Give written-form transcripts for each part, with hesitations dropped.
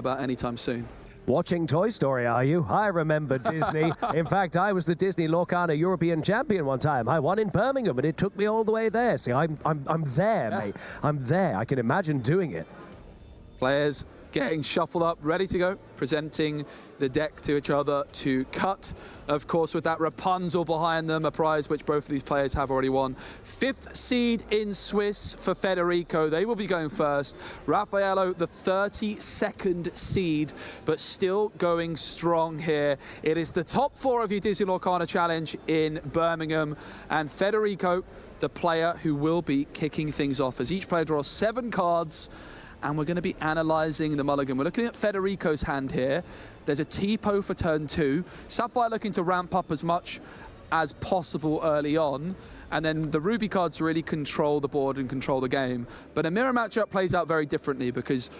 about anytime soon. Watching Toy Story, are you? I remember Disney. In fact, I was the Disney Lorcana European champion one time. I won in Birmingham, and it took me all the way there. See, I'm there, mate. I'm there. I can imagine doing it. Players getting shuffled up, ready to go, presenting the deck to each other to cut. Of course, with that Rapunzel behind them, a prize which both of these players have already won. 5th seed in Swiss for Federico. They will be going first. Rafaelo, the 32nd seed, but still going strong here. It is the top 4 of your Disney Lorcana Challenge in Birmingham. And Federico, the player who will be kicking things off, as each player draws 7 cards. And we're going to be analysing the mulligan. We're looking at Federico's hand here. There's a T-Po for turn 2. Sapphire looking to ramp up as much as possible early on. And then the Ruby cards really control the board and control the game. But a mirror matchup plays out very differently because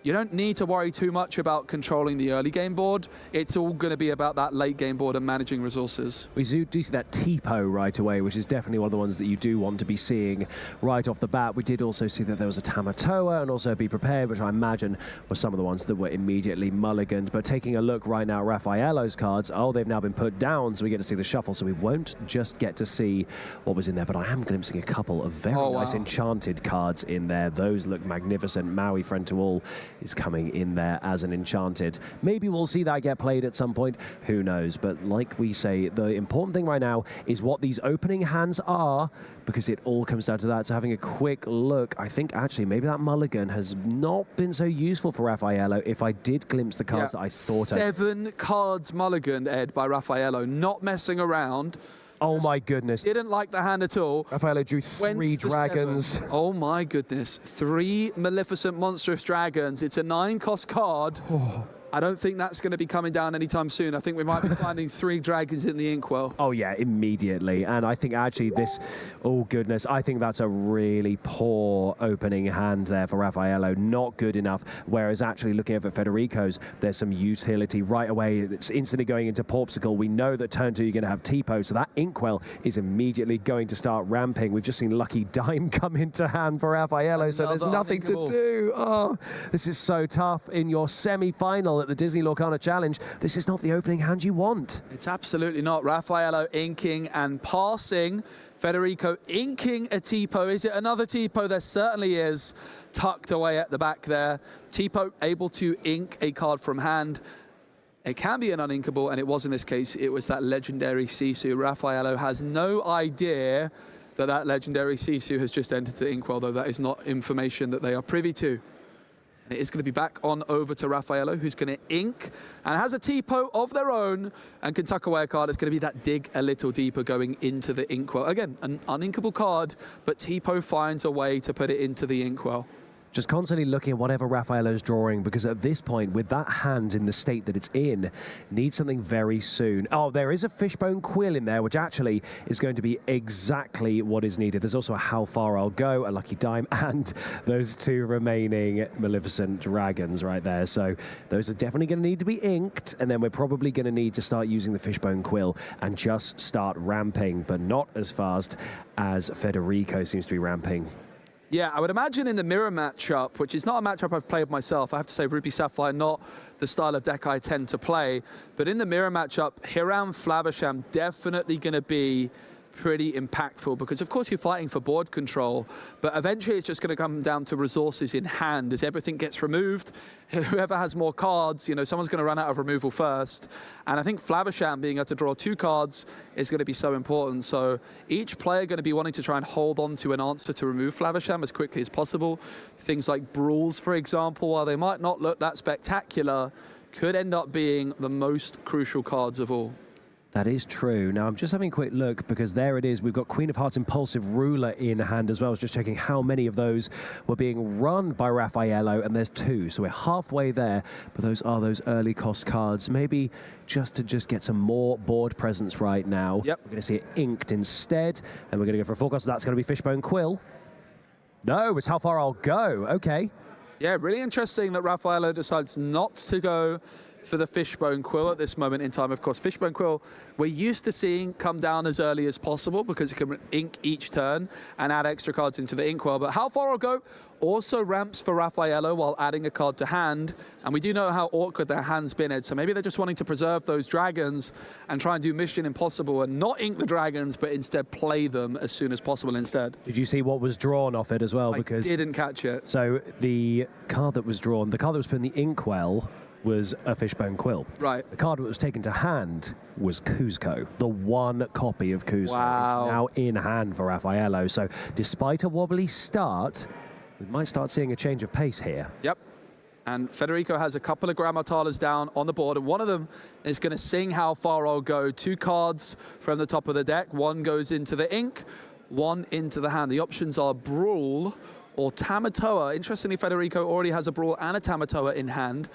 you don't need to worry too much about controlling the early game board. It's all going to be about that late game board and managing resources. We do see that T-Po right away, which is definitely one of the ones that you do want to be seeing right off the bat. We did also see that there was a Tamatoa and also Be Prepared, which I imagine were some of the ones that were immediately mulliganed. But taking a look right now, Rafaelo's cards, oh, they've now been put down, so we get to see the shuffle. So we won't just get to see what was in there, but I am glimpsing a couple of very nice enchanted cards in there. Those look magnificent. Maui, Friend to All, is coming in there as an enchanted. Maybe we'll see that get played at some point. Who knows? But like we say, the important thing right now is what these opening hands are, because it all comes down to that. So having a quick look, I think actually maybe that mulligan has not been so useful for Rafaelo. If I did glimpse the cards that I thought 7 cards mulligan, Ed, by Rafaelo, not messing around. Oh my goodness. Didn't like the hand at all. Rafaelo drew 3 dragons. 7. Oh my goodness. 3 Maleficent Monstrous Dragons. It's a 9-cost card. Oh. I don't think that's going to be coming down anytime soon. I think we might be finding 3 dragons in the inkwell. Oh yeah, immediately. And I think actually this, oh goodness, I think that's a really poor opening hand there for Rafaelo. Not good enough. Whereas actually looking at Federico's, there's some utility right away. It's instantly going into Porpsicle. We know that turn 2 you're going to have T-Po, so that inkwell is immediately going to start ramping. We've just seen Lucky Dime come into hand for Rafaelo, so there's nothing to do. Oh, this is so tough in your semi-final at the Disney Lorcana Challenge. This is not the opening hand you want. It's absolutely not. Rafaelo inking and passing. Federico inking a T-Po. Is it another T-Po? There certainly is, tucked away at the back there. T-Po able to ink a card from hand. It can be an uninkable, and it was in this case. It was that legendary Sisu. Rafaelo has no idea that that legendary Sisu has just entered the inkwell, though that is not information that they are privy to. It is going to be back on over to Rafaelo, who's going to ink and has a T-Po of their own and can tuck away a card. It's going to be that Dig a Little Deeper going into the inkwell. Again, an uninkable card, but T-Po finds a way to put it into the inkwell. Just constantly looking at whatever Rafaelo's drawing, because at this point, with that hand in the state that it's in, needs something very soon. Oh, there is a Fishbone Quill in there, which actually is going to be exactly what is needed. There's also a How Far I'll Go, a Lucky Dime, and those 2 remaining Maleficent Dragons right there. So those are definitely going to need to be inked, and then we're probably going to need to start using the Fishbone Quill and just start ramping, but not as fast as Federico seems to be ramping. Yeah, I would imagine in the mirror matchup, which is not a matchup I've played myself. I have to say Ruby Sapphire, not the style of deck I tend to play. But in the mirror matchup, Hiram Flavisham definitely going to be pretty impactful, because of course you're fighting for board control, but eventually it's just going to come down to resources in hand. As everything gets removed, whoever has more cards, you know, someone's going to run out of removal first. And I think Flavisham being able to draw 2 cards is going to be so important. So each player going to be wanting to try and hold on to an answer to remove Flavisham as quickly as possible. Things like Brawls, for example, while they might not look that spectacular, could end up being the most crucial cards of all. That is true. Now, I'm just having a quick look, because there it is. We've got Queen of Hearts Impulsive Ruler in hand as well. I was just checking how many of those were being run by Rafaelo, and there's 2. So we're halfway there, but those are those early cost cards. Maybe just to get some more board presence right now. Yep. We're going to see it inked instead, and we're going to go for a forecast. So that's going to be Fishbone Quill. No, it's How Far I'll Go. Okay. Yeah, really interesting that Rafaelo decides not to go for the Fishbone Quill at this moment in time. Of course, Fishbone Quill, we're used to seeing come down as early as possible because it can ink each turn and add extra cards into the inkwell. But how far I'll go also ramps for Rafaelo while adding a card to hand. And we do know how awkward their hand's been, Ed. So maybe they're just wanting to preserve those dragons and try and do Mission Impossible and not ink the dragons, but instead play them as soon as possible instead. Did you see what was drawn off it as well? Because I didn't catch it. So the card that was drawn, the card that was put in the inkwell was a Fishbone Quill. Right. The card that was taken to hand was Kuzco, the one copy of Kuzco. Wow. It's now in hand for Rafaelo. So despite a wobbly start, we might start seeing a change of pace here. Yep. And Federico has a couple of Grammartalas down on the board, and one of them is going to sing How Far I'll Go. 2 cards from the top of the deck. One goes into the ink, one into the hand. The options are Brawl or Tamatoa. Interestingly, Federico already has a Brawl and a Tamatoa in hand.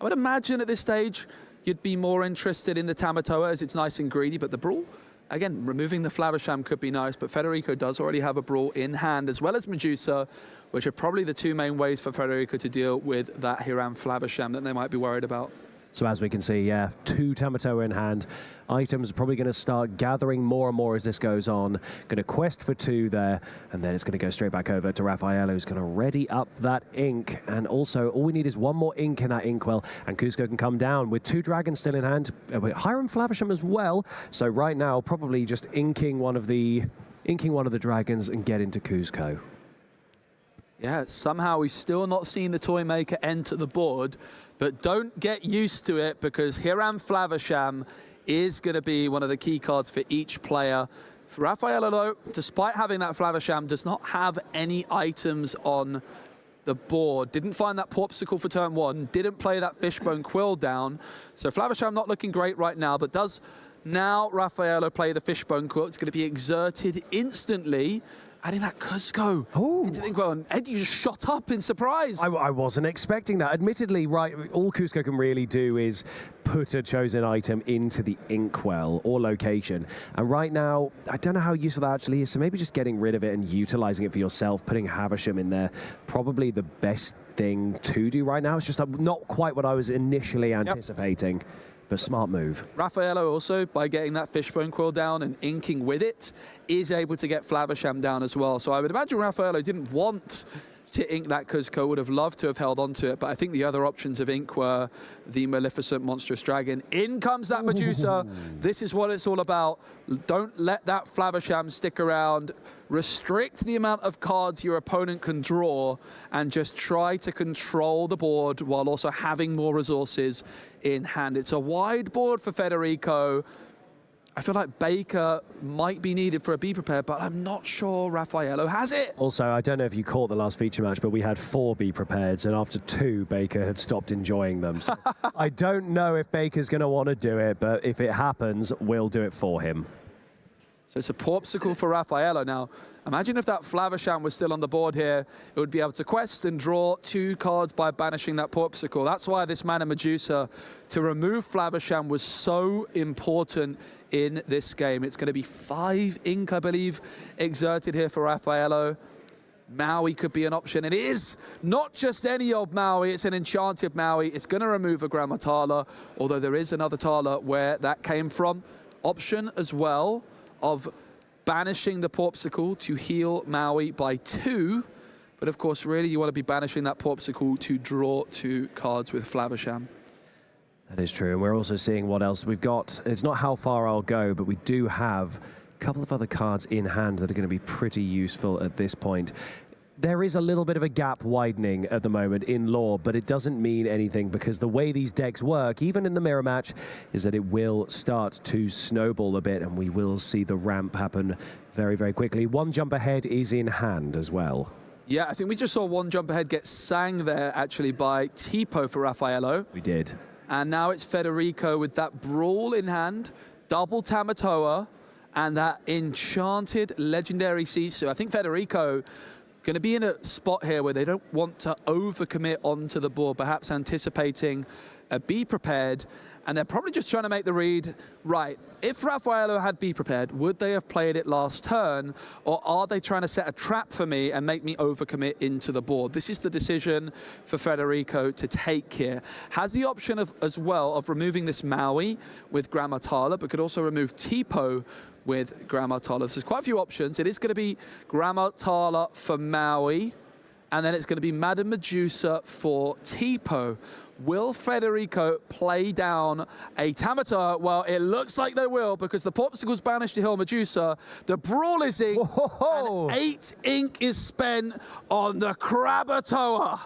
I would imagine at this stage you'd be more interested in the Tamatoa as it's nice and greedy, but the Brawl, again, removing the Flavisham could be nice, but Federico does already have a Brawl in hand, as well as Medusa, which are probably the 2 main ways for Federico to deal with that Hiram Flavisham that they might be worried about. So as we can see, yeah, 2 Tamatoa in hand. Items are probably going to start gathering more and more as this goes on. Going to quest for 2 there, and then it's going to go straight back over to Rafaelo, who's going to ready up that ink. And also, all we need is 1 more ink in that inkwell, and Kuzco can come down with 2 dragons still in hand. With Hiram Flavisham as well. So right now, probably just inking one of the dragons and get into Kuzco. Yeah, somehow we've still not seen the Toy Maker enter the board, but don't get used to it because Hiram Flavisham is going to be one of the key cards for each player. For Rafaelo, though, despite having that Flavisham, does not have any items on the board. Didn't find that Porpsicle for turn 1, didn't play that Fishbone Quill down. So Flavisham not looking great right now, but does now Rafaelo play the Fishbone Quill. It's going to be exerted instantly. Adding that Kuzco into the inkwell. And Ed, you just shot up in surprise. I wasn't expecting that. Admittedly, right, all Kuzco can really do is put a chosen item into the inkwell or location. And right now, I don't know how useful that actually is, so maybe just getting rid of it and utilizing it for yourself, putting Havisham in there, probably the best thing to do right now. It's just not quite what I was initially anticipating. But smart move. Rafaelo also, by getting that Fishbone Quill down and inking with it, is able to get Flavisham down as well. So I would imagine Rafaelo didn't want to ink that Kuzco, would have loved to have held on to it, but I think the other options of ink were the Maleficent Monstrous Dragon. In comes that Medusa. This is what it's all about. Don't let that Flavisham stick around. Restrict the amount of cards your opponent can draw and just try to control the board while also having more resources in hand. It's a wide board for Federico. I feel like Baker might be needed for a Be Prepared, but I'm not sure Rafaelo has it. Also, I don't know if you caught the last feature match, but we had 4 Be Prepareds, and after 2, Baker had stopped enjoying them. So I don't know if Baker's going to want to do it, but if it happens, we'll do it for him. So it's a Porpsicle for Rafaelo. Now, imagine if that Flavisham was still on the board here, it would be able to quest and draw 2 cards by banishing that Porpsicle. That's why this Mana Medusa to remove Flavisham was so important in this game. It's going to be 5 ink, I believe, exerted here for Rafaelo. Maui could be an option. It is not just any old Maui, it's an enchanted Maui. It's going to remove a Grammatala, although there is another Tala where that came from. Option as well of banishing the Porpsicle to heal Maui by 2. But of course, really, you want to be banishing that Porpsicle to draw 2 cards with Flavisham. That is true. And we're also seeing what else we've got. It's not How Far I'll Go, but we do have a couple of other cards in hand that are going to be pretty useful at this point. There is a little bit of a gap widening at the moment in lore, but it doesn't mean anything because the way these decks work, even in the mirror match, is that it will start to snowball a bit and we will see the ramp happen very, very quickly. 1 jump ahead is in hand as well. Yeah, I think we just saw 1 jump ahead get sang there actually by Tipo for Rafaelo. We did. And now it's Federico with that Brawl in hand, double Tamatoa, and that enchanted legendary Sisu. I think Federico going to be in a spot here where they don't want to overcommit onto the board, perhaps anticipating a Be Prepared and they're probably just trying to make the read, right, if Rafaelo had Be Prepared, would they have played it last turn, or are they trying to set a trap for me and make me overcommit into the board? This is the decision for Federico to take here. Has the option of, as well, of removing this Maui with Grammatala, but could also remove Tipo with Grammatala. So there's quite a few options. It is going to be Grammatala for Maui, and then it's going to be Madame Medusa for Tipo. Will Federico play down a Tamata? Well, it looks like they will, because the Popsicle's banished to Hill Medusa. The Brawl is inked, and 8 ink is spent on the Krabatoa.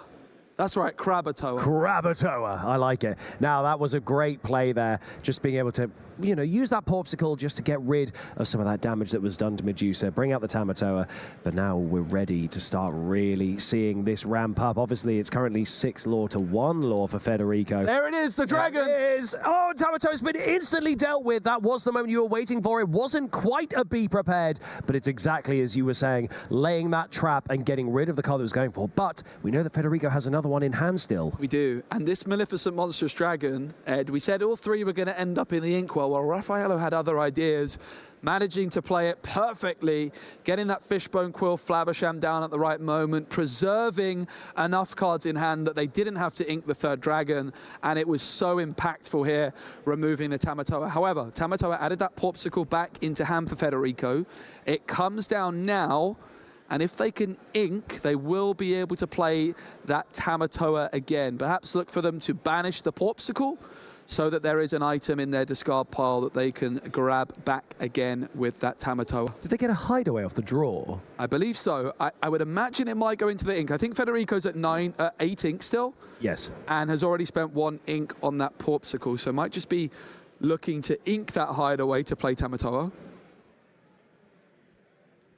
That's right, Krabatoa. Krabatoa, I like it. Now, that was a great play there, just being able to, you know, use that Popsicle just to get rid of some of that damage that was done to Medusa, bring out the Tamatoa, but now we're ready to start really seeing this ramp up. Obviously, it's currently 6 lore to 1 lore for Federico. There it is, the dragon! There it is! Oh, Tamatoa's been instantly dealt with. That was the moment you were waiting for. It wasn't quite a Be Prepared, but it's exactly as you were saying, laying that trap and getting rid of the card that was going for. But we know that Federico has another one in hand still. We do, and this Maleficent Monstrous Dragon, Ed, we said all 3 were going to end up in the inkwell. Well, Rafaelo had other ideas, managing to play it perfectly, getting that Fishbone Quill Flaversham down at the right moment, preserving enough cards in hand that they didn't have to ink the 3rd dragon, and it was so impactful here, removing the Tamatoa. However, Tamatoa added that Popsicle back into hand for Federico. It comes down now, and if they can ink, they will be able to play that Tamatoa again. Perhaps look for them to banish the Popsicle, so that there is an item in their discard pile that they can grab back again with that Tamatoa. Did they get a hideaway off the draw? I believe so. I would imagine it might go into the ink. I think Federico's at 8 ink still. Yes. And has already spent 1 ink on that Popsicle, so might just be looking to ink that hideaway to play Tamatoa.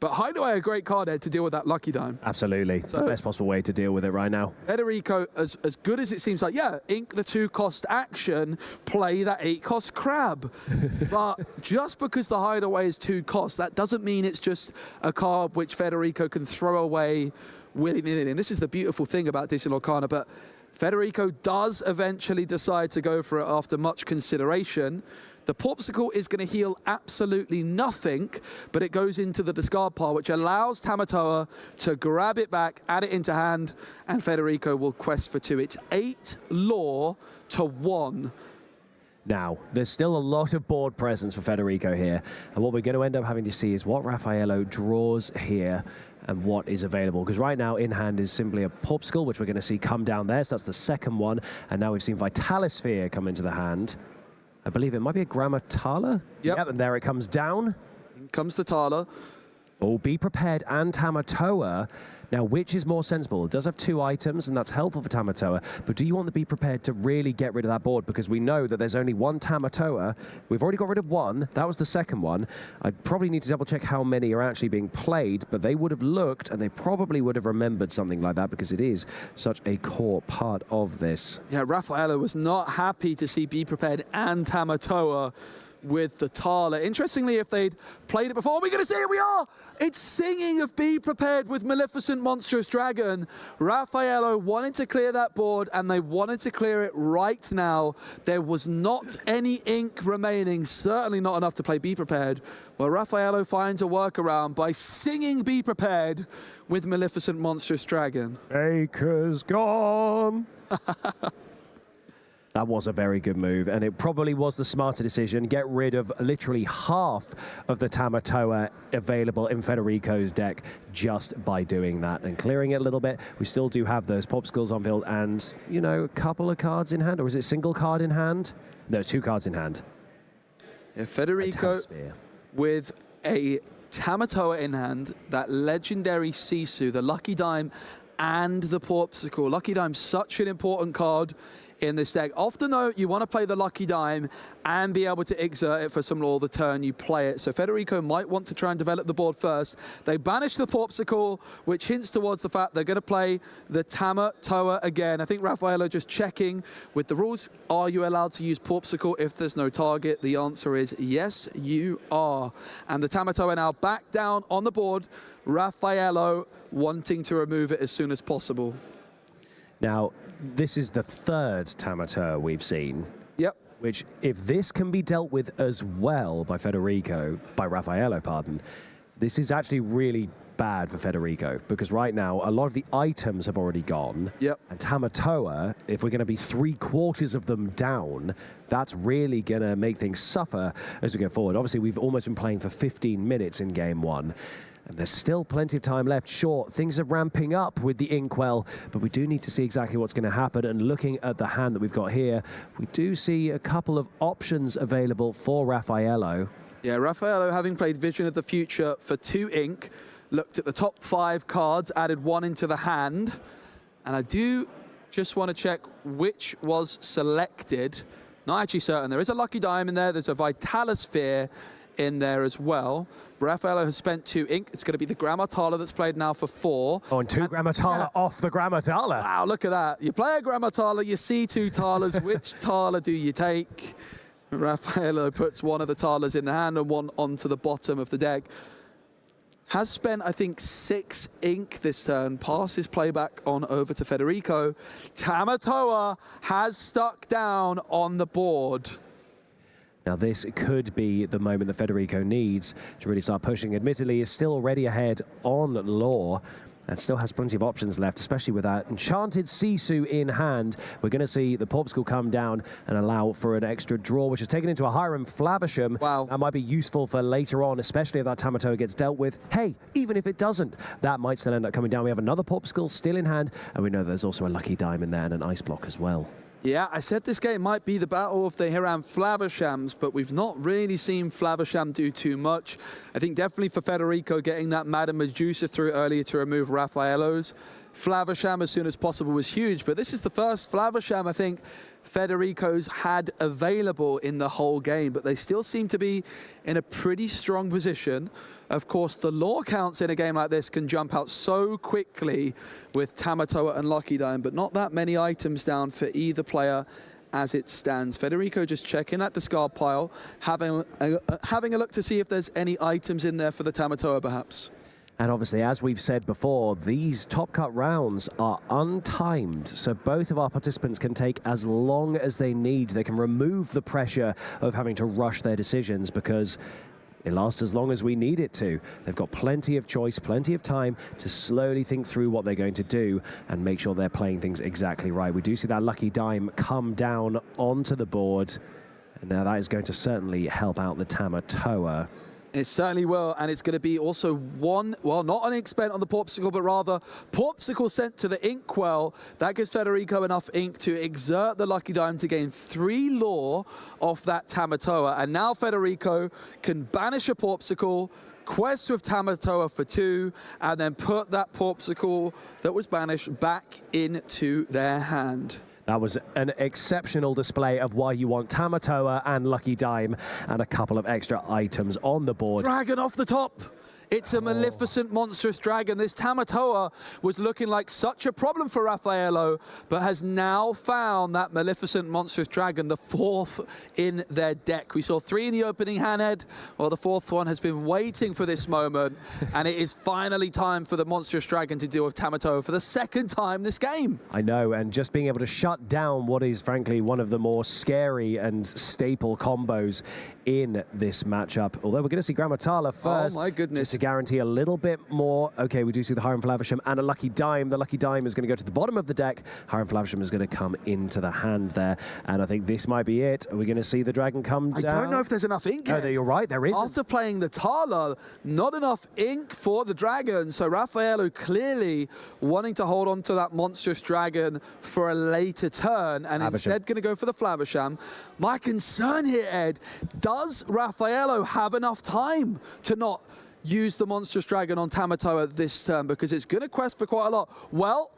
But Hideaway, a great card, Ed, to deal with that Lucky Dime. Absolutely. So, the best possible way to deal with it right now. Federico, as good as it seems like, yeah, ink the 2-cost action, play that 8-cost crab. But just because the Hideaway is 2 costs, that doesn't mean it's just a card which Federico can throw away willy-nilly. And this is the beautiful thing about Disney Lorcana, but Federico does eventually decide to go for it after much consideration. The Popsicle is going to heal absolutely nothing, but it goes into the discard pile, which allows Tamatoa to grab it back, add it into hand, and Federico will quest for 2. It's 8 lore to 1. Now, there's still a lot of board presence for Federico here, and what we're going to end up having to see is what Rafaelo draws here and what is available, because right now in hand is simply a Popsicle, which we're going to see come down there, so that's the second one, and now we've seen Vitalisphere come into the hand. I believe it might be a Grammatala. Yep, and there it comes down. In comes the Tala. Oh, Be Prepared and Tamatoa. Now, which is more sensible? It does have 2 items, and that's helpful for Tamatoa, but do you want to Be Prepared to really get rid of that board? Because we know that there's only 1 Tamatoa. We've already got rid of 1. That was the second one. I probably need to double-check how many are actually being played, but they would have looked, and they probably would have remembered something like that, because it is such a core part of this. Yeah, Rafaelo was not happy to see Be Prepared and Tamatoa with the Tala. Interestingly, if they'd played it before, we're going to see it, we are! It's singing of Be Prepared with Maleficent Monstrous Dragon. Rafaelo wanted to clear that board, and they wanted to clear it right now. There was not any ink remaining, certainly not enough to play Be Prepared. Well, Rafaelo finds a workaround by singing Be Prepared with Maleficent Monstrous Dragon. Acres gone! That was a very good move, and it probably was the smarter decision. Get rid of literally half of the Tamatoa available in Federico's deck just by doing that and clearing it a little bit. We still do have those Popsicles on field and, you know, a couple of cards in hand. Or is it single card in hand? No, 2 cards in hand. Yeah, Federico with a Tamatoa in hand, that legendary Sisu, the Lucky Dime, and the Popsicle. Lucky Dime's such an important card in this deck. Often though, you want to play the Lucky Dime and be able to exert it for some lore the turn you play it. So Federico might want to try and develop the board first. They banish the Popsicle, which hints towards the fact they're going to play the Tamatoa again. I think Rafaelo just checking with the rules. Are you allowed to use Popsicle if there's no target? The answer is yes, you are. And the Tamatoa now back down on the board. Rafaelo wanting to remove it as soon as possible. Now, this is the 3rd Tamatoa we've seen. Yep. which, if this can be dealt with as well by Rafaelo, pardon, this is actually really bad for Federico, because right now a lot of the items have already gone. Yep. And Tamatoa, if we're going to be 3/4 of them down, that's really going to make things suffer as we go forward. Obviously, we've almost been playing for 15 minutes in game one. And there's still plenty of time left. Sure, things are ramping up with the Inkwell, but we do need to see exactly what's going to happen. And looking at the hand that we've got here, we do see a couple of options available for Rafaelo. Yeah, Rafaelo, having played Vision of the Future for 2 ink, looked at the top 5 cards, added 1 into the hand. And I do just want to check which was selected. Not actually certain. There is a Lucky Dime in there. There's a Vitalosphere in there as well. Rafaelo has spent 2 ink. It's going to be the Grammatala that's played now for 4. Oh, and 2 Grammatala off the Grammatala. Wow, look at that. You play a Grammatala, you see 2 Talas. Which Tala do you take? Rafaelo puts one of the Talas in the hand and one onto the bottom of the deck. Has spent, I think, 6 ink this turn. Passes playback on over to Federico. Tamatoa has stuck down on the board. Now, this could be the moment that Federico needs to really start pushing. Admittedly, is still already ahead on Law and still has plenty of options left, especially with that Enchanted Sisu in hand. We're going to see the Porpskull come down and allow for an extra draw, which is taken into a Hiram Flavisham. Wow. That might be useful for later on, especially if that Tamatoa gets dealt with. Hey, even if it doesn't, that might still end up coming down. We have another Porpskull still in hand, and we know there's also a Lucky Dime in there and an Ice Block as well. Yeah, I said this game might be the battle of the Hiram Flavishams, but we've not really seen Flavisham do too much. I think definitely for Federico, getting that Madame Medusa through earlier to remove Rafaelo's Flavisham as soon as possible was huge. But this is the first Flavisham I think Federico's had available in the whole game, but they still seem to be in a pretty strong position. Of course, the law counts in a game like this can jump out so quickly with Tamatoa and Lucky Dime, but not that many items down for either player as it stands. Federico just checking that discard pile, having a look to see if there's any items in there for the Tamatoa perhaps. And obviously, as we've said before, these top cut rounds are untimed, so both of our participants can take as long as they need. They can remove the pressure of having to rush their decisions because it lasts as long as we need it to. They've got plenty of choice, plenty of time to slowly think through what they're going to do and make sure they're playing things exactly right. We do see that Lucky Dime come down onto the board, and now that is going to certainly help out the Tamatoa. It certainly will, and it's going to be also one, well, not an ink spent on the Porpsicle, but rather Porpsicle sent to the Inkwell. That gives Federico enough ink to exert the Lucky Dime to gain 3 lore off that Tamatoa. And now Federico can banish a Porpsicle, quest with Tamatoa for 2, and then put that Porpsicle that was banished back into their hand. That was an exceptional display of why you want Tamatoa and Lucky Dime and a couple of extra items on the board. Dragon off the top. It's a Maleficent monstrous dragon. This Tamatoa was looking like such a problem for Rafaelo, but has now found that Maleficent monstrous dragon, the 4th in their deck. We saw 3 in the opening hand head. Well, the 4th one has been waiting for this moment, and it is finally time for the monstrous dragon to deal with Tamatoa for the 2nd time this game. I know, and just being able to shut down what is frankly one of the more scary and staple combos in this matchup. Although we're going to see Grammatala first. Oh my goodness. To guarantee a little bit more. Okay, we do see the Hiram Flavisham and a Lucky Dime. The Lucky Dime is going to go to the bottom of the deck. Hiram Flavisham is going to come into the hand there. And I think this might be it. Are we going to see the dragon come down? I don't know if there's enough ink yet. No, you're right, there isn't. After playing the Tala, not enough ink for the dragon. So Rafaelo clearly wanting to hold on to that monstrous dragon for a later turn and instead going to go for the Flavisham. My concern here, Ed, does Rafaelo have enough time to not use the monstrous dragon on Tamatoa this turn, because it's going to quest for quite a lot? Well,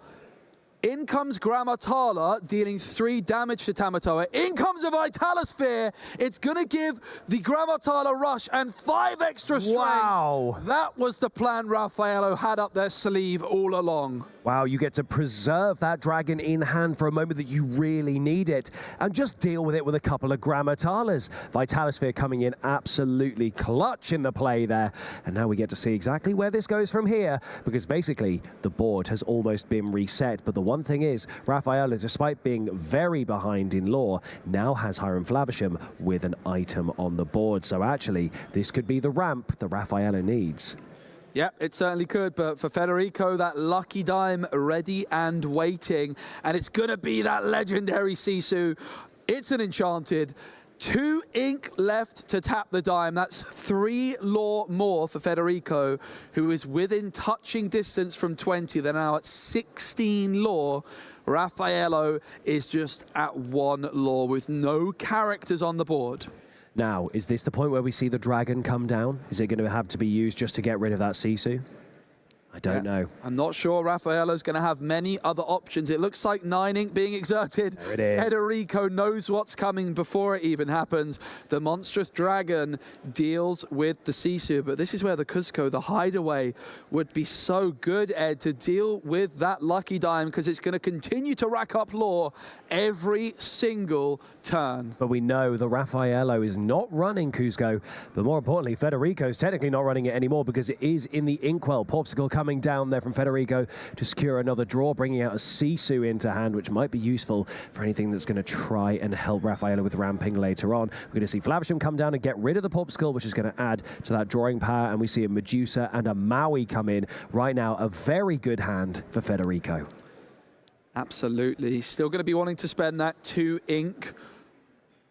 in comes Grammatala, dealing 3 damage to Tamatoa. In comes a Vitalosphere. It's going to give the Grammatala rush and 5 extra strength. Wow. That was the plan Rafaelo had up their sleeve all along. Wow, you get to preserve that dragon in hand for a moment that you really need it and just deal with it with a couple of Grammatalas. Vitalosphere coming in absolutely clutch in the play there. And now we get to see exactly where this goes from here, because basically the board has almost been reset. But the one one thing is, Rafaelo, despite being very behind in lore, now has Hiram Flavisham with an item on the board. So actually, this could be the ramp that Rafaelo needs. Yeah, it certainly could, but for Federico, that lucky dime ready and waiting, and it's going to be that legendary Sisu. It's an enchanted. 2 ink left to tap the dime. That's 3 lore more for Federico, who is within touching distance from 20. They're now at 16 lore. Rafaelo is just at 1 lore with no characters on the board. Now, is this the point where we see the dragon come down? Is it going to have to be used just to get rid of that Sisu? I don't know. I'm not sure Rafaelo's going to have many other options. It looks like 9 ink being exerted. There it is. Federico knows what's coming before it even happens. The monstrous dragon deals with the Sisu, but this is where the Cusco, the hideaway, would be so good, Ed, to deal with that lucky dime, because it's going to continue to rack up lore every single turn. But we know the Rafaelo is not running Cusco, but more importantly, Federico's technically not running it anymore because it is in the Inkwell. Popsicle coming down there from Federico to secure another draw, bringing out a Sisu into hand, which might be useful for anything that's going to try and help Rafaelo with ramping later on. We're going to see Flavisham come down and get rid of the Popsicle, which is going to add to that drawing power, and we see a Medusa and a Maui come in. Right now, a very good hand for Federico. Absolutely. Still going to be wanting to spend that 2 ink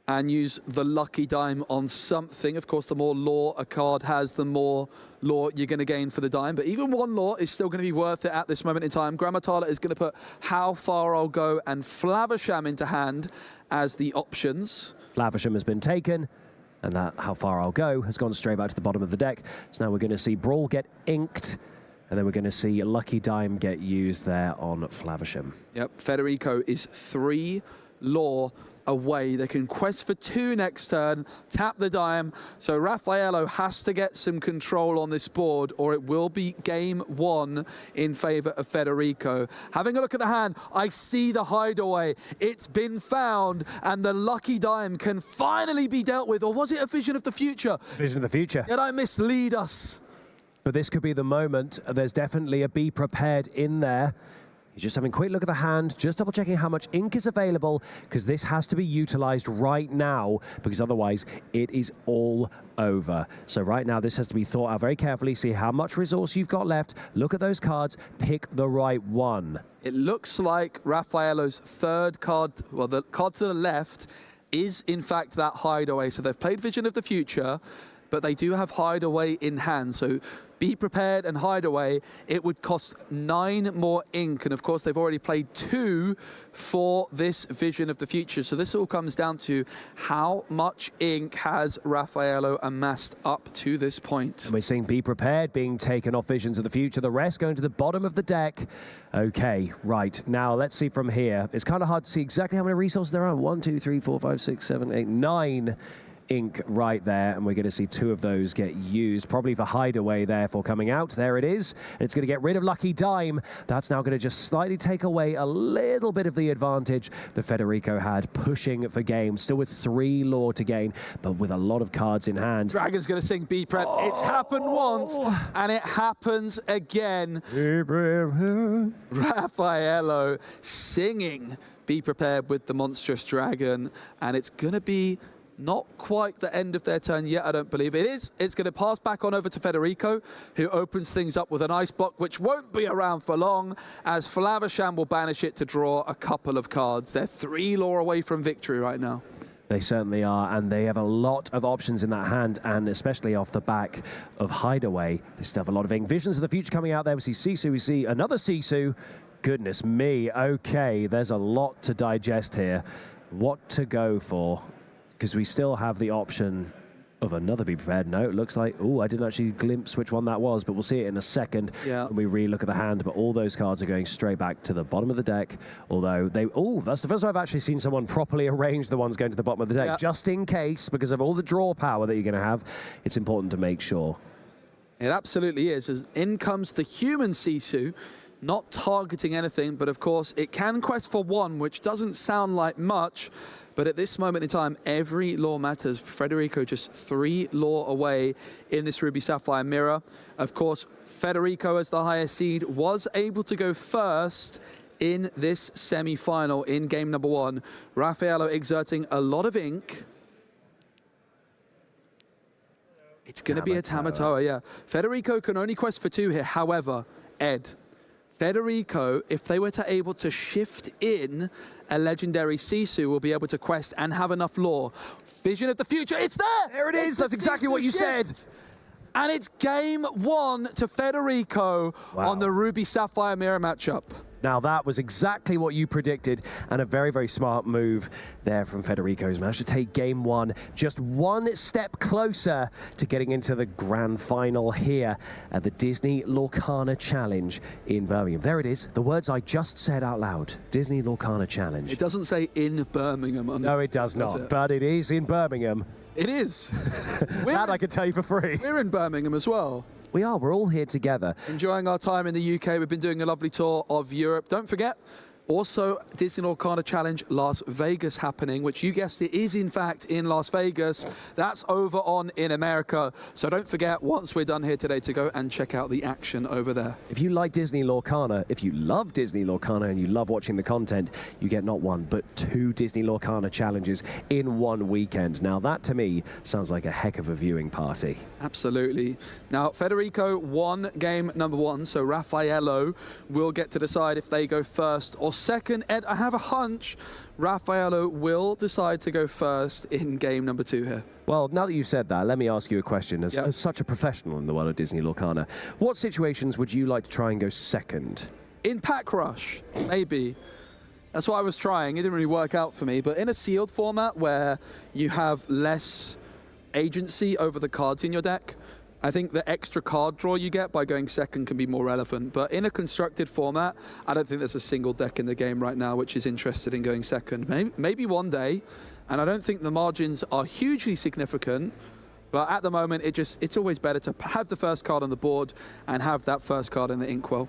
and use the lucky dime on something. Of course, the more lore a card has, the more lore you're going to gain for the dime. But even 1 lore is still going to be worth it at this moment in time. Gramatala is going to put How Far I'll Go and Flavisham into hand as the options. Flavisham has been taken, and that How Far I'll Go has gone straight back to the bottom of the deck. So now we're going to see Brawl get inked, and then we're going to see Lucky Dime get used there on Flavisham. Yep, Federico is 3 lore away. They can quest for 2 next turn, tap the dime. So Rafaelo has to get some control on this board, or it will be game 1 in favor of Federico. Having a look at the hand, I see the hideaway. It's been found, and the lucky dime can finally be dealt with. Or was it a vision of the future? Vision of the future. Did I mislead us? But this could be the moment. There's definitely a Be Prepared in there. He's just having a quick look at the hand, just double checking how much ink is available, because this has to be utilized right now, because otherwise it is all over. So right now this has to be thought out very carefully, see how much resource you've got left, look at those cards, pick the right one. It looks like Rafaelo's 3rd card, well, the card to the left is in fact that hideaway. So they've played Vision of the Future, but they do have hideaway in hand. So Be Prepared and Hideaway, it would cost 9 more ink. And of course, they've already played 2 for this Vision of the Future. So this all comes down to how much ink has Rafaelo amassed up to this point. And we're seeing Be Prepared being taken off Visions of the Future, the rest going to the bottom of the deck. Okay, right. Now let's see from here. It's kind of hard to see exactly how many resources there are. 1, 2, 3, 4, 5, 6, 7, 8, 9 ink right there, and we're going to see 2 of those get used, probably for Hideaway therefore coming out. There it is, and it's going to get rid of Lucky Dime. That's now going to just slightly take away a little bit of the advantage that Federico had, pushing for game, still with 3 lore to gain, but with a lot of cards in hand. Dragon's going to sing Be Prep. Oh. It's happened once, and it happens again. Rafaelo singing Be Prepared with the monstrous dragon, and it's going to be not quite the end of their turn yet, I don't believe. It is. It's going to pass back on over to Federico, who opens things up with an ice block, which won't be around for long, as Flavisham will banish it to draw a couple of cards. They're 3 lore away from victory right now. They certainly are, and they have a lot of options in that hand, and especially off the back of Hideaway. They still have a lot of ink. Visions of the Future coming out there. We see Sisu, we see another Sisu. Goodness me. Okay, there's a lot to digest here. What to go for? Because we still have the option of another Be Prepared. No, it looks like, oh, I didn't actually glimpse which one that was, but we'll see it in a second when we re-look at the hand. But all those cards are going straight back to the bottom of the deck, although they, oh, that's the first time I've actually seen someone properly arrange the ones going to the bottom of the deck, just in case, because of all the draw power that you're going to have. It's important to make sure. It absolutely is. As in comes the human Sisu, not targeting anything, but of course it can quest for 1, which doesn't sound like much. But at this moment in time, every lore matters. Federico just 3 lore away in this Ruby Sapphire mirror. Of course, Federico, as the highest seed, was able to go first in this semi-final in game number 1. Rafaelo exerting a lot of ink. It's going to be a Tamatoa, yeah. Federico can only quest for 2 here. However, Ed, Federico, if they were to able to shift in a legendary Sisu, will be able to quest and have enough lore. Vision of the future, it's there! There it is, that's exactly what you said. And it's game 1 to Federico on the Ruby Sapphire mirror matchup. Now that was exactly what you predicted, and a very, very smart move there from Federico. He's managed to take game 1 just one step closer to getting into the grand final here at the Disney Lorcana Challenge in Birmingham. There it is, the words I just said out loud. Disney Lorcana Challenge. It doesn't say in Birmingham. No, it does not, but it is in Birmingham. It is. That I can tell you for free. We're in Birmingham as well. We are. We're all here together. Enjoying our time in the UK. We've been doing a lovely tour of Europe. Don't forget, also Disney Lorcana Challenge Las Vegas happening, which you guessed it is in fact in Las Vegas. That's over on in America. So don't forget, once we're done here today, to go and check out the action over there. If you like Disney Lorcana, if you love Disney Lorcana and you love watching the content, you get not 1, but 2 Disney Lorcana challenges in one weekend. Now that, to me, sounds like a heck of a viewing party. Absolutely. Now, Federico won game number 1, so Rafaelo will get to decide if they go first or second. Ed, I have a hunch Rafaelo will decide to go first in game number 2 here. Well, now that you've said that, let me ask you a question. As such a professional in the world of Disney Lorcana, what situations would you like to try and go second? In Pack Rush, maybe. That's what I was trying. It didn't really work out for me. But in a sealed format where you have less agency over the cards in your deck, I think the extra card draw you get by going second can be more relevant. But in a constructed format, I don't think there's a single deck in the game right now which is interested in going second. Maybe one day, and I don't think the margins are hugely significant, but at the moment, it's always better to have the first card on the board and have that first card in the inkwell.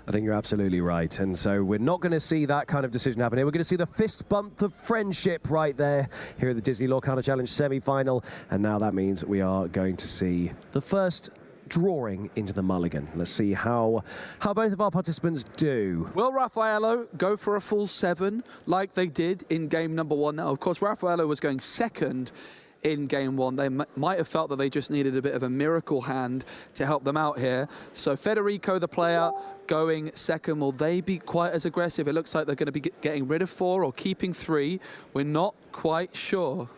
I think you're absolutely right, and so we're not going to see that kind of decision happen here. We're going to see the fist bump of friendship right there here at the Disney Lorcana Challenge semi-final, and now that means we are going to see the first drawing into the mulligan. Let's see how both of our participants do. Will Rafaelo go for a full 7 like they did in game number 1? Now, of course, Rafaelo was going second in game 1. They might have felt that they just needed a bit of a miracle hand to help them out here. So Federico, the player, going second. Will they be quite as aggressive? It looks like they're going to be getting rid of 4 or keeping 3. We're not quite sure.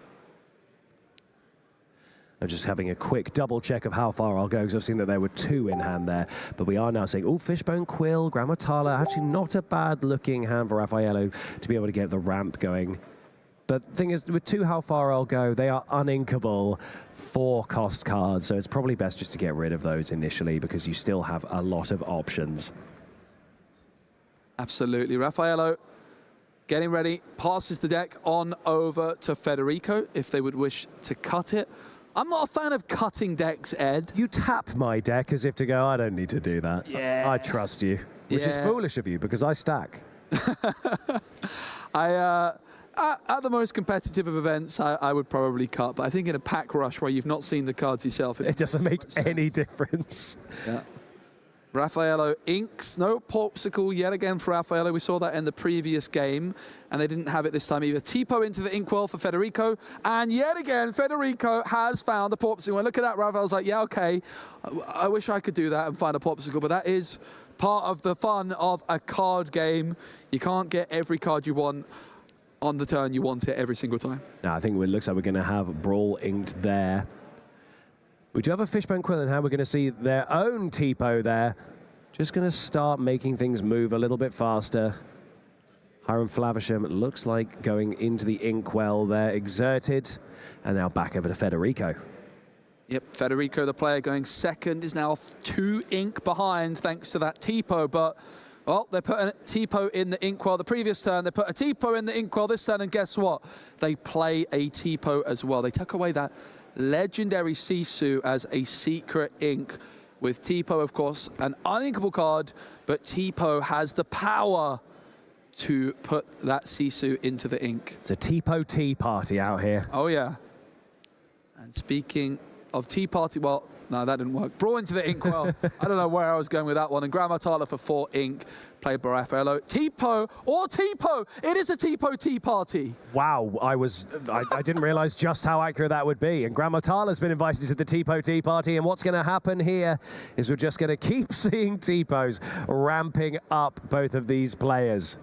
I'm just having a quick double check of how far I'll go, because I've seen that there were 2 in hand there. But we are now saying, oh, Fishbone Quill, Grammatala, actually not a bad looking hand for Rafaelo to be able to get the ramp going. But the thing is, with 2 how far I'll go, they are uninkable 4-cost cards, so it's probably best just to get rid of those initially because you still have a lot of options. Absolutely. Rafaelo getting ready, passes the deck on over to Federico if they would wish to cut it. I'm not a fan of cutting decks, Ed. You tap my deck as if to go, I don't need to do that. Yeah. I trust you, which is foolish of you because I stack. At the most competitive of events, I would probably cut, but I think in a pack rush where you've not seen the cards yourself, it doesn't make any difference. Yeah. Rafaelo inks, no Popsicle yet again for Rafaelo. We saw that in the previous game, and they didn't have it this time either. Tipo into the inkwell for Federico, and yet again, Federico has found a Popsicle. And look at that, Rafael's like, yeah, okay, I wish I could do that and find a Popsicle, but that is part of the fun of a card game. You can't get every card you want on the turn you want it every single time. Now, I think it looks like we're going to have Brawl inked there. We do have a Fishbone Quill in hand. We're going to see their own Tipo there. Just going to start making things move a little bit faster. Hiram Flavisham looks like going into the inkwell there, exerted. And now back over to Federico. Yep, Federico, the player, going second, is now 2 ink behind thanks to that Tipo, but well, they put a Tipo in the inkwell the previous turn. They put a Tipo in the inkwell this turn, and guess what? They play a Tipo as well. They took away that legendary Sisu as a secret ink with Tipo, of course, an uninkable card, but Tipo has the power to put that Sisu into the ink. It's a Tipo tea party out here. Oh, yeah. And speaking of Tea Party. Well, no, that didn't work. Brawl into the Inkwell. I don't know where I was going with that one. And Grammatala for 4 ink, played by Rafaelo. Tipo or Tipo. It is a Tipo Tea Party. Wow, I didn't realize just how accurate that would be. And Grammatala's been invited to the Tipo Tea Party. And what's going to happen here is we're just going to keep seeing Tipos ramping up both of these players.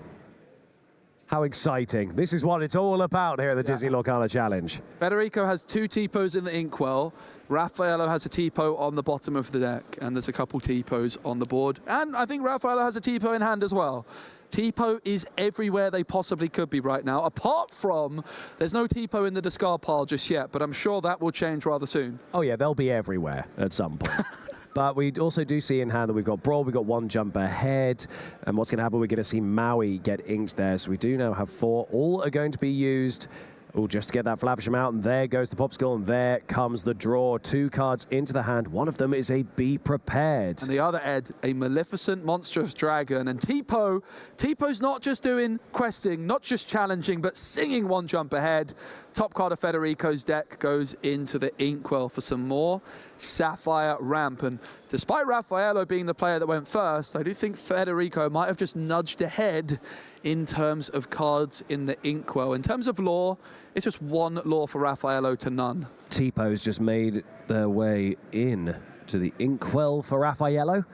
How exciting. This is what it's all about here at the Disney Lorcana Challenge. Federico has 2 Tipos in the Inkwell. Rafaelo has a Tipo on the bottom of the deck, and there's a couple Tipos on the board. And I think Rafaelo has a Tipo in hand as well. Tipo is everywhere they possibly could be right now, apart from there's no Tipo in the discard pile just yet, but I'm sure that will change rather soon. Oh yeah, they'll be everywhere at some point. But we also do see in hand that we've got Brawl, we've got 1 jump ahead. And what's going to happen, we're going to see Maui get inked there. So we do now have 4. All are going to be used. Oh, just to get that Flavisham out, and there goes the Popsicle, and there comes the draw. 2 cards into the hand. One of them is a Be Prepared. And the other, Ed, a Maleficent Monstrous Dragon. And Tipo's not just doing questing, not just challenging, but singing 1 jump ahead. Top card of Federico's deck goes into the Inkwell for some more Sapphire ramp. And despite Rafaelo being the player that went first, I do think Federico might have just nudged ahead in terms of cards in the Inkwell. In terms of lore, it's just 1 lore for Rafaelo to none. Tipos just made their way in to the Inkwell for Rafaelo.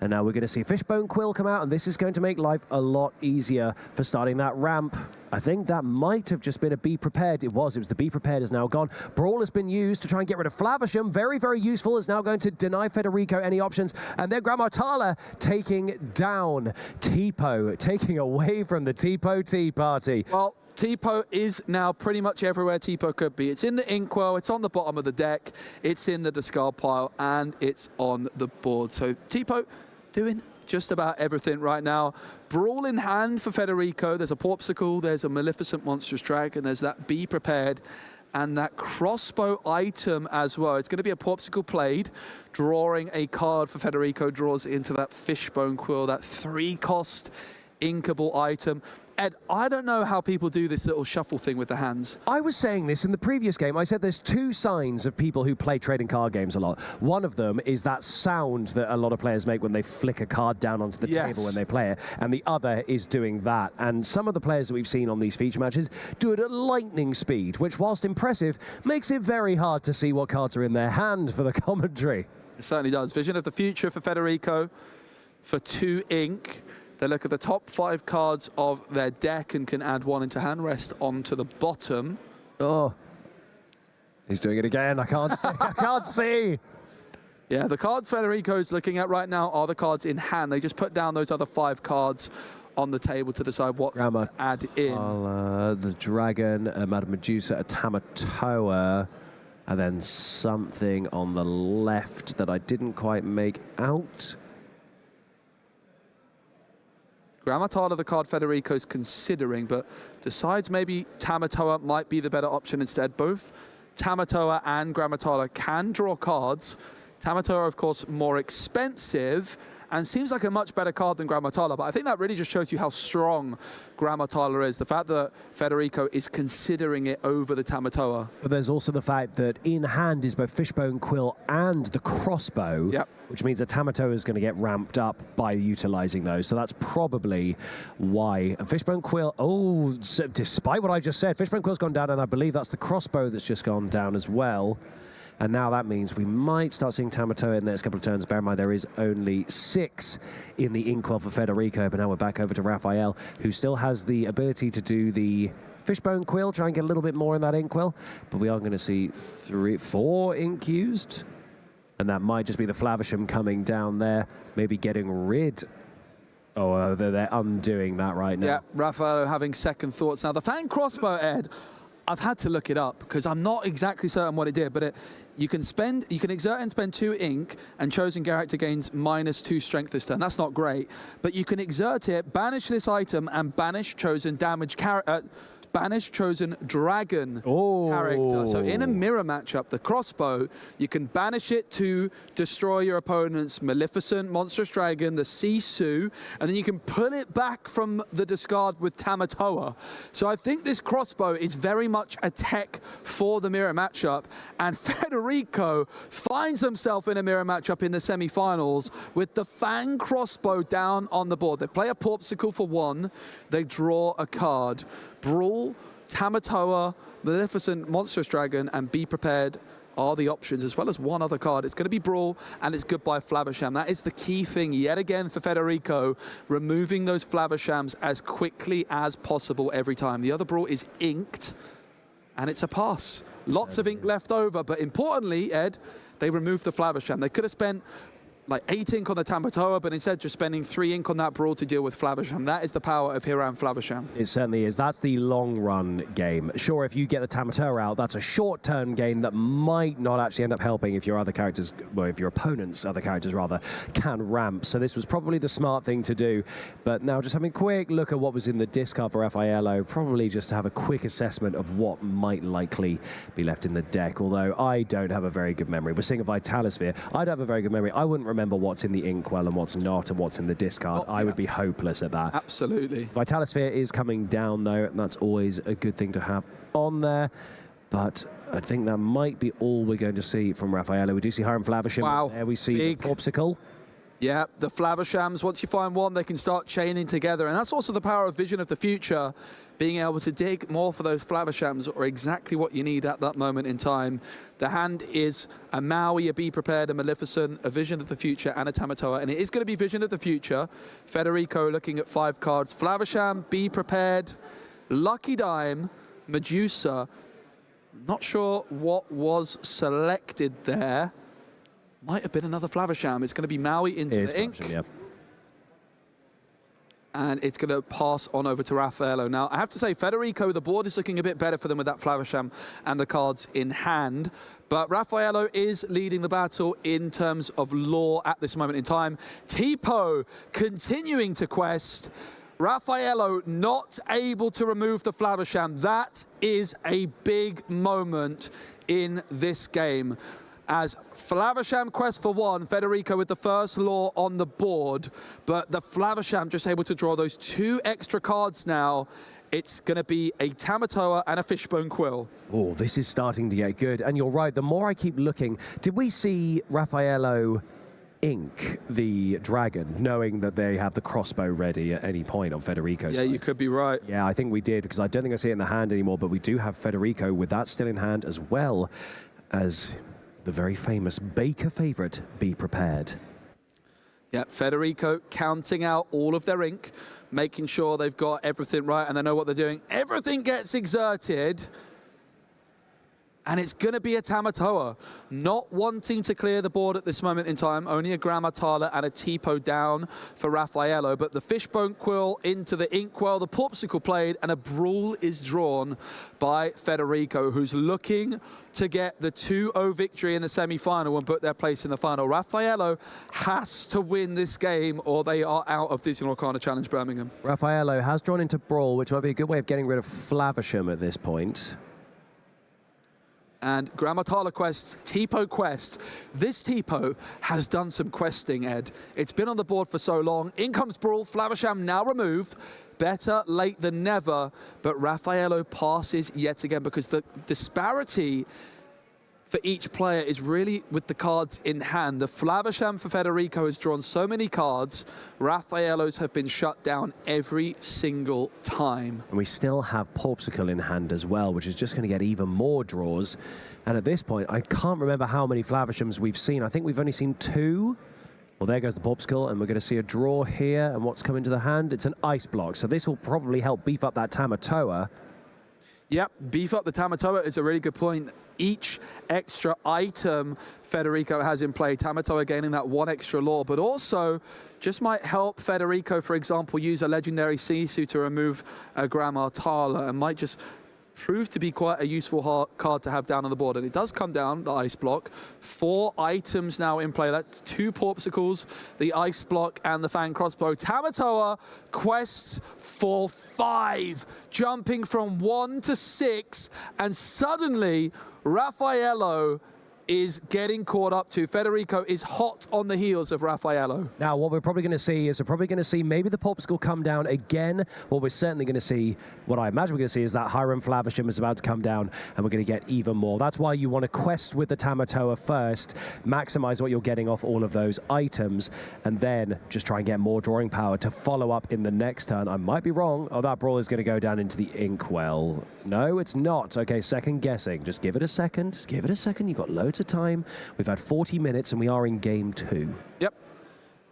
And now we're going to see Fishbone Quill come out, and this is going to make life a lot easier for starting that ramp. I think that might have just been a Be Prepared. It was the Be Prepared is now gone. Brawl has been used to try and get rid of Flavisham. Very, very useful. Is now going to deny Federico any options. And then Grammatala taking down Tipo, taking away from the Tipo Tea Party. Well, Tipo is now pretty much everywhere Tipo could be. It's in the Inkwell, it's on the bottom of the deck, it's in the discard pile, and it's on the board. So Tipo doing just about everything right now. Brawl in hand for Federico. There's a Popsicle, there's a Maleficent Monstrous Dragon, there's that Be Prepared, and that crossbow item as well. It's going to be a Popsicle played, drawing a card for Federico, draws into that Fishbone Quill, that 3-cost inkable item. Ed, I don't know how people do this little shuffle thing with the hands. I was saying this in the previous game. I said there's 2 signs of people who play trading card games a lot. One of them is that sound that a lot of players make when they flick a card down onto the table when they play it. And the other is doing that. And some of the players that we've seen on these feature matches do it at lightning speed, which, whilst impressive, makes it very hard to see what cards are in their hand for the commentary. It certainly does. Vision of the future for Federico for 2 ink. They look at the top 5 cards of their deck and can add 1 into hand, rest onto the bottom. Oh, he's doing it again. I can't see. I can't see. Yeah, the cards Federico's looking at right now are the cards in hand. They just put down those other 5 cards on the table to decide what to add in. The Dragon, Madame Medusa, a Tamatoa, and then something on the left that I didn't quite make out. Grammatala, the card Federico's considering, but decides maybe Tamatoa might be the better option instead. Both Tamatoa and Grammatala can draw cards. Tamatoa, of course, more expensive and seems like a much better card than Grammatala, but I think that really just shows you how strong Grammatala is. The fact that Federico is considering it over the Tamatoa. But there's also the fact that in hand is both Fishbone Quill and the crossbow, which means that Tamatoa is going to get ramped up by utilizing those. So that's probably why. And Fishbone Quill, oh, so despite what I just said, Fishbone Quill's gone down, and I believe that's the crossbow that's just gone down as well. And now that means we might start seeing Tamatoa in the next couple of turns. Bear in mind, there is only 6 in the Inkwell for Federico, but now we're back over to Rafael, who still has the ability to do the Fishbone Quill, try and get a little bit more in that Inkwell. But we are going to see 4 ink used. And that might just be the Flavisham coming down there, maybe getting rid. Oh, they're undoing that right now. Yeah, Rafael having second thoughts. Now, the fan crossbow, Ed, I've had to look it up because I'm not exactly certain what it did, but you can exert and spend 2 ink, and chosen character gains -2 strength this turn. That's not great, but you can exert it, banish this item, and banish chosen Banished Chosen Dragon character. So in a mirror matchup, the crossbow, you can banish it to destroy your opponent's Maleficent, Monstrous Dragon, the Sisu, and then you can pull it back from the discard with Tamatoa. So I think this crossbow is very much a tech for the mirror matchup, and Federico finds himself in a mirror matchup in the semi-finals with the Fang crossbow down on the board. They play a Porpsicle for 1, they draw a card. Brawl, Tamatoa, Maleficent, Monstrous Dragon, and Be Prepared are the options, as well as one other card. It's going to be Brawl, and it's Goodbye Flaversham. That is the key thing yet again for Federico, removing those Flavershams as quickly as possible every time. The other Brawl is inked, and it's a pass. Lots of ink left over, but importantly, Ed, they removed the Flaversham. They could have spent like 8 ink on the Tamatoa, but instead just spending 3 ink on that Brawl to deal with Flaversham. That is the power of Hiram Flaversham. It certainly is. That's the long run game. Sure, if you get the Tamatoa out, that's a short term game that might not actually end up helping if your other characters, well, if your opponent's other characters rather, can ramp. So this was probably the smart thing to do. But now just having a quick look at what was in the discard for Rafaelo, probably just to have a quick assessment of what might likely be left in the deck. Although I don't have a very good memory. We're seeing a Vitalisphere. I don't have a very good memory. I wouldn't remember what's in the inkwell and what's not and what's in the discard. I would be hopeless at that. Absolutely. Vitalisphere is coming down though, and that's always a good thing to have on there. But I think that might be all we're going to see from Rafaelo. We do see Hiram Flaversham. Wow. There we see the Porpsicle. Yeah, the Flavershams, once you find one, they can start chaining together. And that's also the power of Vision of the Future, being able to dig more for those Flavershams, or exactly what you need at that moment in time. The hand is a Maui, a Be Prepared, a Maleficent, a Vision of the Future, and a Tamatoa. And it is going to be Vision of the Future. Federico looking at 5 cards. Flaversham, Be Prepared, Lucky Dime, Medusa. Not sure what was selected there. Might have been another Flaversham. It's going to be Maui into the ink. Yeah. And it's going to pass on over to Rafaelo. Now, I have to say, Federico, the board is looking a bit better for them with that Flaversham and the cards in hand. But Rafaelo is leading the battle in terms of lore at this moment in time. Tipo continuing to quest. Rafaelo not able to remove the Flaversham. That is a big moment in this game. As Flaversham quest for 1, Federico with the first lore on the board, but the Flaversham just able to draw those 2 extra cards now. It's going to be a Tamatoa and a Fishbone Quill. Oh, this is starting to get good. And you're right, the more I keep looking, did we see Rafaelo ink the dragon, knowing that they have the crossbow ready at any point on Federico's side? You could be right. Yeah, I think we did, because I don't think I see it in the hand anymore, but we do have Federico with that still in hand, as well as the very famous Baker favorite, Be Prepared. Yeah, Federico counting out all of their ink, making sure they've got everything right and they know what they're doing. Everything gets exerted, and it's going to be a Tamatoa. Not wanting to clear the board at this moment in time. Only a Grammatala and a Tipo down for Rafaelo. But the Fishbone Quill into the Inkwell, the Porpsicle played, and a Brawl is drawn by Federico, who's looking to get the 2-0 victory in the semi-final and put their place in the final. Rafaelo has to win this game or they are out of Disney Lorcana Challenge Birmingham. Rafaelo has drawn into Brawl, which might be a good way of getting rid of Flaversham at this point. And Grammatala quest, Tipo quest. This Tipo has done some questing, Ed. It's been on the board for so long. In comes Brawl, Flaversham now removed. Better late than never, but Rafaelo passes yet again because the disparity for each player is really with the cards in hand. The Flaversham for Federico has drawn so many cards. Rafaelo's have been shut down every single time. And we still have Porpsicle in hand as well, which is just going to get even more draws. And at this point, I can't remember how many Flavershams we've seen. I think we've only seen 2. Well, there goes the Porpsicle, and we're going to see a draw here. And what's coming to the hand? It's an Ice Block. So this will probably help beef up that Tamatoa. Yep, beef up the Tamatoa is a really good point. Each extra item Federico has in play, Tamatoa gaining that 1 extra lore, but also just might help Federico, for example, use a legendary Sisu to remove a Grammatala, and might just proved to be quite a useful card to have down on the board, and it does come down, the ice block. 4 items now in play. That's 2 Porpsicles, the ice block, and the Fang crossbow. Tamatoa quests for 5, jumping from 1 to 6, and suddenly Rafaelo is getting caught up to. Federico is hot on the heels of Rafaelo. Now, what we're probably going to see is maybe the Porpsicle come down again. What we're certainly going to see, what I imagine we're going to see, is that Hiram Flavisham is about to come down, and we're going to get even more. That's why you want to quest with the Tamatoa first, maximize what you're getting off all of those items, and then just try and get more drawing power to follow up in the next turn. I might be wrong. Oh, that brawl is going to go down into the Inkwell. No, it's not. Okay, second guessing. Just give it a second. Just give it a second. You've got loads of time. We've had 40 minutes and we are in game 2. Yep.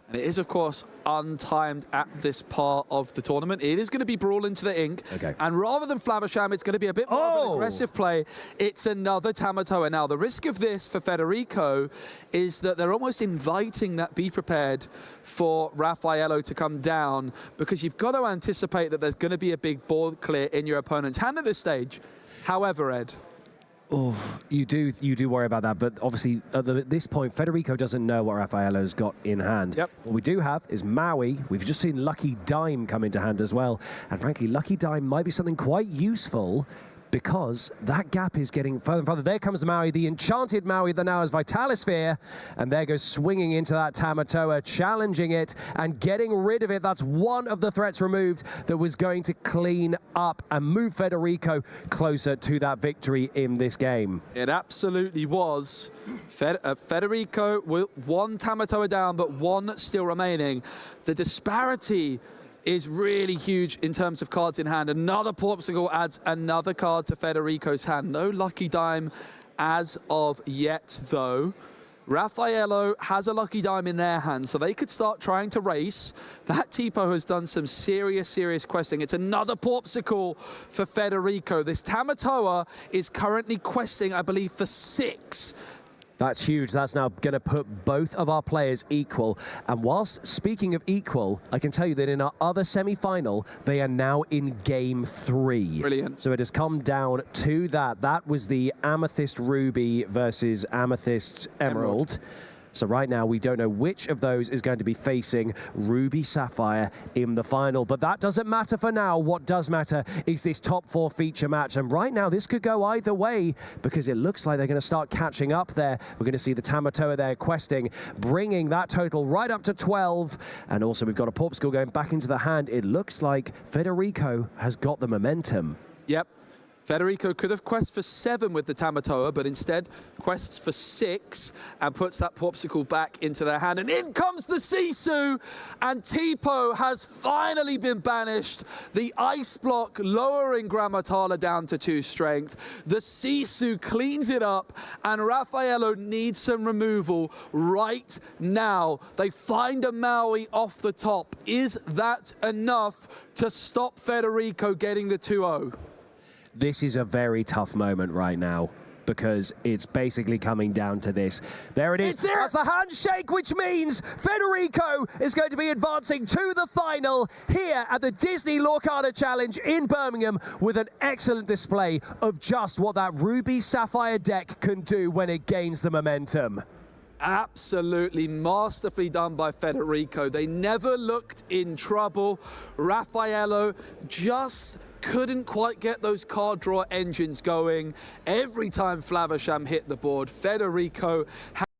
And it is, of course, untimed at this part of the tournament. It is going to be brawl into the ink. Okay. And rather than Flavisham, it's going to be a bit more of an aggressive play. It's another Tamatoa. Now, the risk of this for Federico is that they're almost inviting that be prepared for Rafaelo to come down, because you've got to anticipate that there's going to be a big board clear in your opponent's hand at this stage. However, Ed, oh, you do worry about that, but obviously at this point, Federico doesn't know what Rafaelo's got in hand. Yep. What we do have is Maui. We've just seen Lucky Dime come into hand as well, and frankly, Lucky Dime might be something quite useful, because that gap is getting further and further. There comes the Maui, the enchanted Maui that now has Vitalisphere, and there goes swinging into that Tamatoa, challenging it and getting rid of it. That's one of the threats removed that was going to clean up and move Federico closer to that victory in this game. it absolutely was. Federico, one Tamatoa down, but 1 still remaining. The disparity is really huge in terms of cards in hand. Another Porpsicle adds another card to Federico's hand. No Lucky Dime as of yet, though. Rafaelo has a Lucky Dime in their hand, so they could start trying to race. That Tipo has done some serious questing. It's another Porpsicle for Federico. This Tamatoa is currently questing, I believe, for 6. That's huge. That's now going to put both of our players equal. And whilst speaking of equal, I can tell you that in our other semi-final, they are now in game 3. Brilliant. So it has come down to that. That was the Amethyst Ruby versus Amethyst Emerald. So right now, we don't know which of those is going to be facing Ruby Sapphire in the final. But that doesn't matter for now. What does matter is this top 4 feature match. And right now, this could go either way, because it looks like they're going to start catching up there. We're going to see the Tamatoa there questing, bringing that total right up to 12. And also, we've got a Porpsicle going back into the hand. It looks like Federico has got the momentum. Yep. Federico could have quested for 7 with the Tamatoa, but instead quests for 6 and puts that Porpsicle back into their hand. And in comes the Sisu, and Tipo has finally been banished. The ice block lowering Grammatala down to 2 strength. The Sisu cleans it up, and Rafaelo needs some removal right now. They find a Maui off the top. Is that enough to stop Federico getting the 2-0? This is a very tough moment right now, because it's basically coming down to this. There it is. That's the handshake, which means Federico is going to be advancing to the final here at the Disney Lorcana Challenge in Birmingham, with an excellent display of just what that Ruby Sapphire deck can do when it gains the momentum. Absolutely masterfully done by Federico. They never looked in trouble. Rafaelo just couldn't quite get those card draw engines going. Every time Flavisham hit the board, Federico